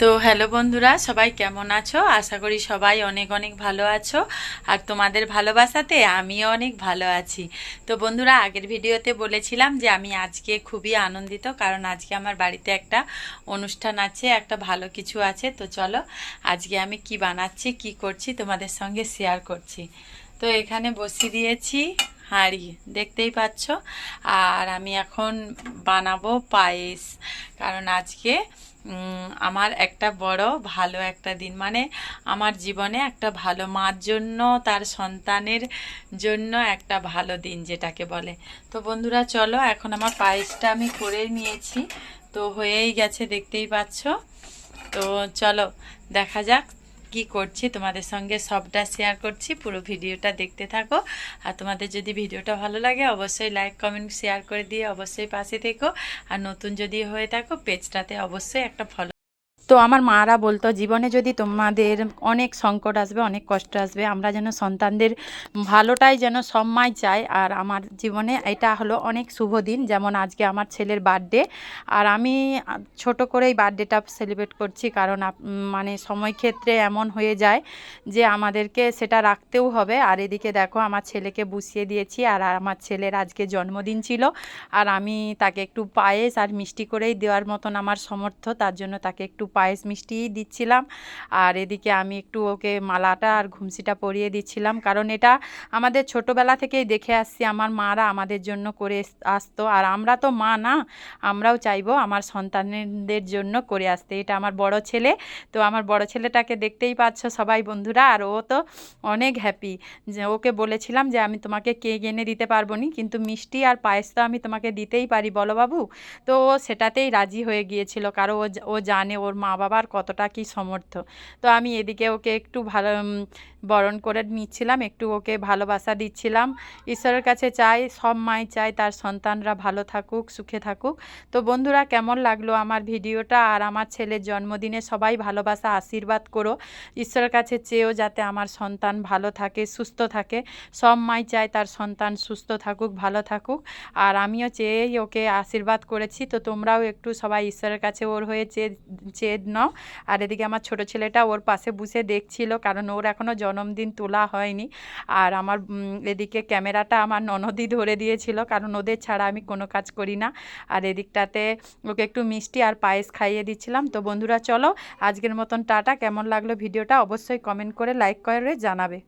তো হ্যালো বন্ধুরা, সবাই কেমন আছো? আশা করি সবাই অনেক অনেক ভালো আছো। আর তোমাদের ভালোবাসাতে আমিও অনেক ভালো আছি। তো বন্ধুরা, আগের ভিডিওতে বলেছিলাম যে আমি আজকে খুবই আনন্দিত, কারণ আজকে আমার বাড়িতে একটা অনুষ্ঠান আছে, একটা ভালো কিছু আছে। তো চলো আজকে আমি কি বানাচ্ছি, কি করছি তোমাদের সঙ্গে শেয়ার করছি। তো এখানে বসিয়ে দিয়েছি হাঁড়ি, দেখতেই পাচ্ছ। আর আমি এখন বানাবো পায়েস, কারণ আজকে আমার একটা বড় ভালো একটা দিন, মানে আমার জীবনে একটা ভালো, মার জন্য তার সন্তানের জন্য একটা ভালো দিন যেটাকে বলে। তো বন্ধুরা চলো, এখন আমার পায়েসটা আমি করে নিয়েছি, তো হয়েই গেছে দেখতেই পাচ্ছ। তো চলো দেখা যাক কি করছি, তোমাদের সঙ্গে সবটা শেয়ার করছি। পুরো ভিডিওটা দেখতে থাকো। আর তোমাদের যদি ভিডিওটা ভালো লাগে অবশ্যই লাইক কমেন্ট শেয়ার করে দিয়ে অবশ্যই পাশে থেকো। আর নতুন যদি হয়ে থাকো পেজটাতে অবশ্যই একটা ফলো। তো আমার মারা বলতো, জীবনে যদি তোমাদের অনেক সংকট আসবে, অনেক কষ্ট আসবে, আমরা যেন সন্তানদের ভালোটাই যেন সবসময় চাই। আর আমার জীবনে এটা হলো অনেক শুভ দিন, যেমন আজকে আমার ছেলের বার্থডে। আর আমি ছোট করেই বার্থডেটা সেলিব্রেট করছি, কারণ মানে সময়ক্ষেত্রে এমন হয়ে যায় যে আমাদেরকে সেটা রাখতেও হবে। আর এদিকে দেখো আমার ছেলেকে বসিয়ে দিয়েছি, আর আমার ছেলের আজকে জন্মদিন ছিল। আর আমি তাকে একটু পায়েস আর মিষ্টি করেই দেওয়ার মতন আমার সামর্থ্য, তার জন্য তাকে একটু পায়েস মিষ্টিই দিচ্ছিলাম। আর এদিকে আমি একটু ওকে মালাটা আর ঘুমসিটা পরিয়ে দিচ্ছিলাম, কারণ এটা আমাদের ছোটোবেলা থেকেই দেখে আসছি, আমার মারা আমাদের জন্য করে আসতো। আর আমরা তো মা না, আমরাও চাইবো আমার সন্তানদের জন্য করে আসতে। এটা আমার বড় ছেলে, তো আমার বড় ছেলেটাকে দেখতেই পাচ্ছ সবাই বন্ধুরা। আর ও তো অনেক হ্যাপি, যে ওকে বলেছিলাম যে আমি তোমাকে কেক এনে দিতে পারবো না, কিন্তু মিষ্টি আর পায়েস তো আমি তোমাকে দিতেই পারি, বলো বাবু। তো ও সেটাতেই রাজি হয়ে গিয়েছিল, কারণ ও জানে ওর মা বাবার কতটা কি সমর্থ। তো আমি এদিকে ওকে একটু ভালো বরণ করে নিচ্ছিলাম, একটু ওকে ভালোবাসা দিচ্ছিলাম। ঈশ্বরের কাছে চাই, সব মাই চাই তার সন্তানরা ভালো থাকুক, সুখে থাকুক। তো বন্ধুরা, কেমন লাগলো আমার ভিডিওটা? আর আমার ছেলের জন্মদিনে সবাই ভালোবাসা আশীর্বাদ করো। ঈশ্বরের কাছে চেয়েও যাতে আমার সন্তান ভালো থাকে, সুস্থ থাকে। সব মাই চায় তার সন্তান সুস্থ থাকুক, ভালো থাকুক। আর আমিও চেয়েই ওকে আশীর্বাদ করেছি। তো তোমরাও একটু সবাই ঈশ্বরের কাছে ওর হয়ে চেয়ে চেয়ে নাও। আর এদিকে আমার ছোট ছেলেটা ওর পাশে বসে দেখছিল, কারণ ওর এখনও জন্মদিন তোলা হয়নি। আর আমার এদিকে ক্যামেরাটা আমার ননদই ধরে দিয়েছিল, কারণ ওদের ছাড়া আমি কোনো কাজ করি না। আর এদিকটাতে ওকে একটু মিষ্টি আর পায়েস খাইয়ে দিচ্ছিলাম। তো বন্ধুরা চলো আজকের মতন টাটা। কেমন লাগলো ভিডিওটা অবশ্যই কমেন্ট করে লাইক করে জানাবে।